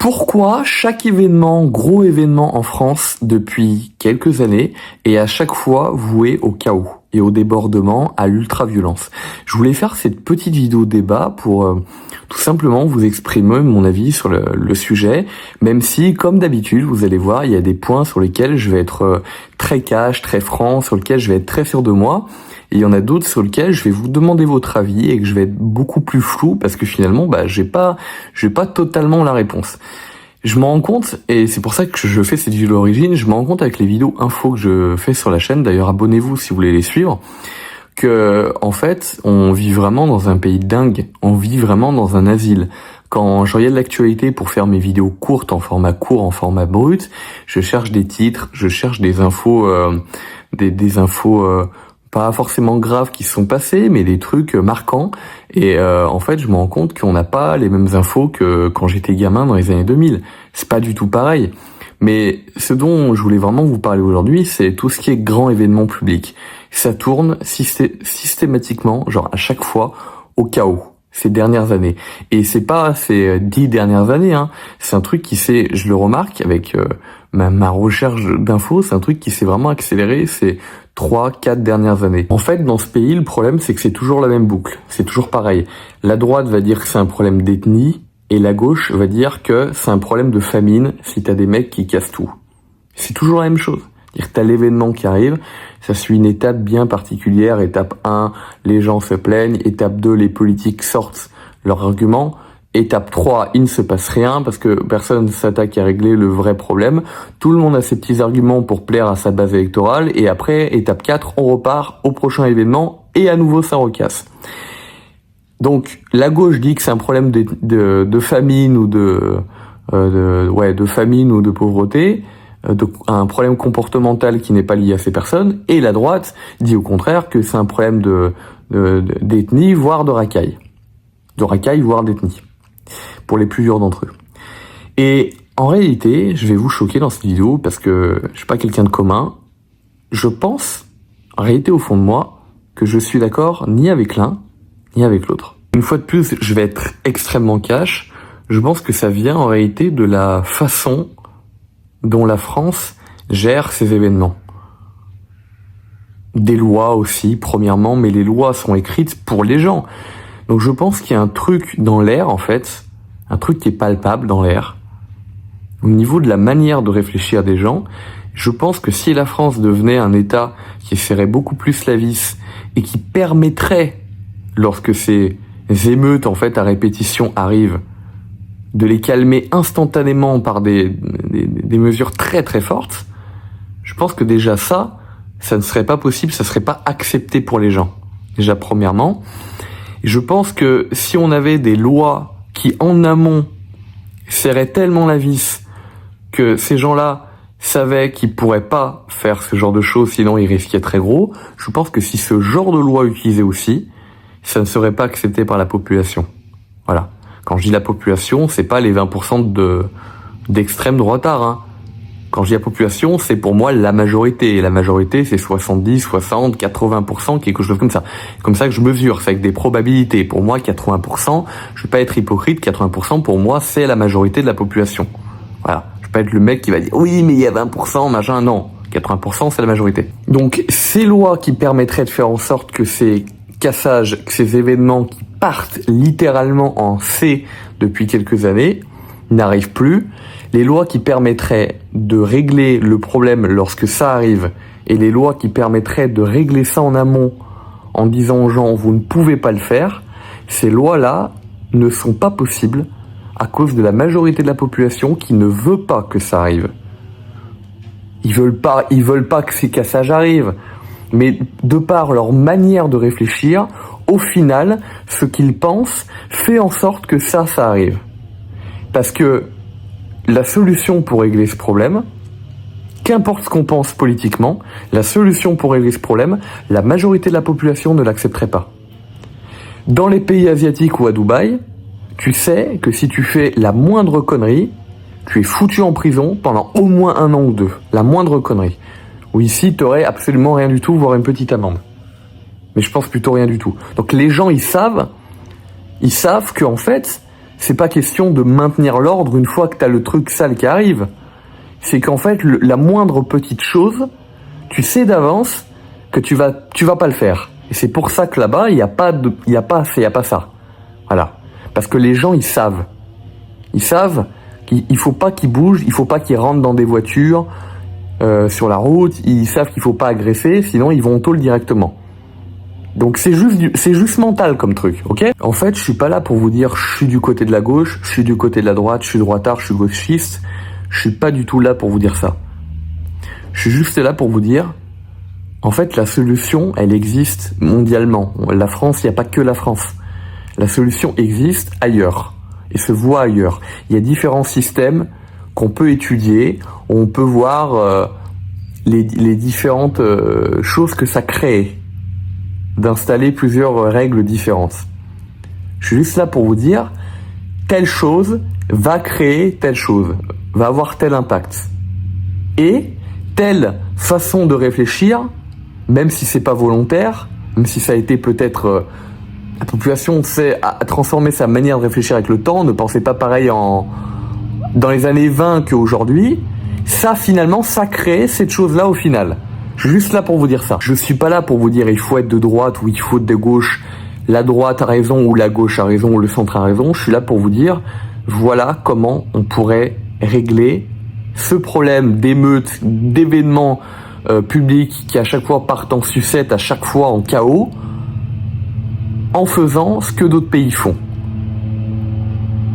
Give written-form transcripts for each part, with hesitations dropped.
Pourquoi chaque événement, gros événement en France depuis quelques années est à chaque fois voué au chaos et au débordement, à l'ultra-violence? Je voulais faire cette petite vidéo débat pour tout simplement vous exprimer mon avis sur le sujet, même si, comme d'habitude, vous allez voir, il y a des points sur lesquels je vais être très cash, très franc, sur lesquels je vais être très sûr de moi. Et il y en a d'autres sur lesquels je vais vous demander votre avis et que je vais être beaucoup plus flou parce que finalement, j'ai pas totalement la réponse. Je m'en rends compte, et c'est pour ça que je fais cette vidéo d'origine, je m'en rends compte avec les vidéos infos que je fais sur la chaîne, d'ailleurs abonnez-vous si vous voulez les suivre, que en fait, on vit vraiment dans un pays dingue, on vit vraiment dans un asile. Quand je regarde l'actualité pour faire mes vidéos courtes, en format court, en format brut, je cherche des titres, je cherche des infos, des infos pas forcément graves qui se sont passés, mais des trucs marquants. Et en fait, je me rends compte qu'on n'a pas les mêmes infos que quand j'étais gamin dans les années 2000. C'est pas du tout pareil. Mais ce dont je voulais vraiment vous parler aujourd'hui, c'est tout ce qui est grand événement public. Ça tourne systématiquement, genre à chaque fois, au chaos ces dernières années. Et c'est pas ces 10 dernières années, hein. C'est un truc qui s'est, je le remarque avec ma recherche d'infos, c'est un truc qui s'est vraiment accéléré ces 3-4 dernières années. En fait, dans ce pays, le problème, c'est que c'est toujours la même boucle. C'est toujours pareil. La droite va dire que c'est un problème d'ethnie, et la gauche va dire que c'est un problème de famine si t'as des mecs qui cassent tout. C'est toujours la même chose. C'est-à-dire que t'as l'événement qui arrive, ça suit une étape bien particulière. Étape 1, les gens se plaignent. Étape 2, les politiques sortent leurs arguments. Étape 3, il ne se passe rien parce que personne ne s'attaque à régler le vrai problème. Tout le monde a ses petits arguments pour plaire à sa base électorale. Et après, étape 4, on repart au prochain événement et à nouveau ça recasse. Donc la gauche dit que c'est un problème de famine ou de famine ou de pauvreté, un problème comportemental qui n'est pas lié à ces personnes, et la droite dit au contraire que c'est un problème d'ethnie, voire de racaille, voire d'ethnie, pour les plus durs d'entre eux. Et en réalité, je vais vous choquer dans cette vidéo parce que je suis pas quelqu'un de commun. Je pense, en réalité au fond de moi, que je suis d'accord ni avec l'un ni avec l'autre. Une fois de plus, je vais être extrêmement cash. Je pense que ça vient en réalité de la façon dont la France gère ces événements. Des lois aussi, premièrement, mais les lois sont écrites pour les gens. Donc je pense qu'il y a un truc dans l'air, en fait, un truc qui est palpable dans l'air, au niveau de la manière de réfléchir des gens. Je pense que si la France devenait un État qui serrait beaucoup plus la vis et qui permettrait, lorsque ces émeutes en fait à répétition arrivent, de les calmer instantanément par des mesures très très fortes, je pense que déjà ça ne serait pas possible, ça serait pas accepté pour les gens. Déjà premièrement, je pense que si on avait des lois qui en amont serraient tellement la vis que ces gens-là savaient qu'ils pourraient pas faire ce genre de choses, sinon ils risquaient très gros, je pense que si ce genre de loi utilisait aussi, ça ne serait pas accepté par la population. Voilà. Quand je dis la population, c'est pas les 20% d'extrême droitard, hein. Quand je dis la population, c'est pour moi la majorité. Et la majorité, c'est 70, 60, 80%, quelque chose comme ça. Comme ça que je mesure, c'est avec des probabilités. Pour moi, 80%, je vais pas être hypocrite, 80% pour moi, c'est la majorité de la population. Voilà. Je vais pas être le mec qui va dire, oui, mais il y a 20%, machin, non. 80%, c'est la majorité. Donc, ces lois qui permettraient de faire en sorte que ces cassages, que ces événements qui partent littéralement en C depuis quelques années n'arrivent plus, les lois qui permettraient de régler le problème lorsque ça arrive et les lois qui permettraient de régler ça en amont en disant aux gens vous ne pouvez pas le faire, ces lois-là ne sont pas possibles à cause de la majorité de la population qui ne veut pas que ça arrive. Ils veulent pas que ces cassages arrivent. Mais de par leur manière de réfléchir, au final, ce qu'ils pensent fait en sorte que ça arrive. Parce que la solution pour régler ce problème, qu'importe ce qu'on pense politiquement, la solution pour régler ce problème, la majorité de la population ne l'accepterait pas. Dans les pays asiatiques ou à Dubaï, tu sais que si tu fais la moindre connerie, tu es foutu en prison pendant au moins 1 an ou 2. La moindre connerie. Ou ici, t'aurais absolument rien du tout, voire une petite amende. Mais je pense plutôt rien du tout. Donc les gens, ils savent qu'en fait, c'est pas question de maintenir l'ordre une fois que t'as le truc sale qui arrive. C'est qu'en fait, la moindre petite chose, tu sais d'avance que tu vas pas le faire. Et c'est pour ça que là-bas, il y a pas ça. Voilà. Parce que les gens, ils savent. Ils savent qu'il faut pas qu'ils bougent, il faut pas qu'ils rentrent dans des voitures, sur la route, ils savent qu'il faut pas agresser, sinon ils vont au tôle directement. Donc c'est juste mental comme truc, ok? En fait, je suis pas là pour vous dire je suis du côté de la gauche, je suis du côté de la droite, je suis droitard, je suis gauchiste. Je suis pas du tout là pour vous dire ça. Je suis juste là pour vous dire, en fait, la solution, elle existe mondialement. La France, il n'y a pas que la France. La solution existe ailleurs et se voit ailleurs. Il y a différents systèmes qu'on peut étudier, on peut voir les différentes choses que ça crée d'installer plusieurs règles différentes. Je suis juste là pour vous dire, telle chose va créer telle chose, va avoir tel impact. Et telle façon de réfléchir, même si c'est pas volontaire, même si ça a été peut-être... la population sait à transformer sa manière de réfléchir avec le temps, ne pensez pas pareil dans les années 20 qu'aujourd'hui. Ça, finalement, ça crée cette chose-là au final. Je suis juste là pour vous dire ça. Je suis pas là pour vous dire il faut être de droite ou il faut être de gauche, la droite a raison ou la gauche a raison ou le centre a raison. Je suis là pour vous dire voilà comment on pourrait régler ce problème d'émeutes, d'événements publics qui à chaque fois partent en sucette, à chaque fois en chaos, en faisant ce que d'autres pays font.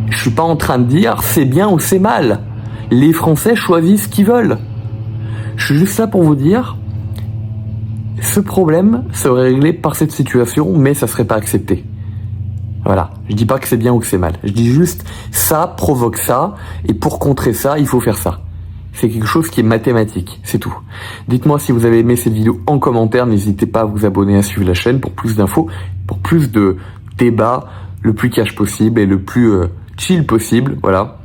Je suis pas en train de dire c'est bien ou c'est mal. Les Français choisissent ce qu'ils veulent. Je suis juste là pour vous dire ce problème serait réglé par cette situation, mais ça serait pas accepté. Voilà. Je dis pas que c'est bien ou que c'est mal. Je dis juste ça provoque ça, et pour contrer ça, il faut faire ça. C'est quelque chose qui est mathématique, c'est tout. Dites-moi si vous avez aimé cette vidéo en commentaire, n'hésitez pas à vous abonner, à suivre la chaîne pour plus d'infos, pour plus de débats, le plus cash possible et le plus chill possible, voilà.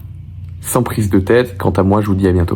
Sans prise de tête. Quant à moi, je vous dis à bientôt.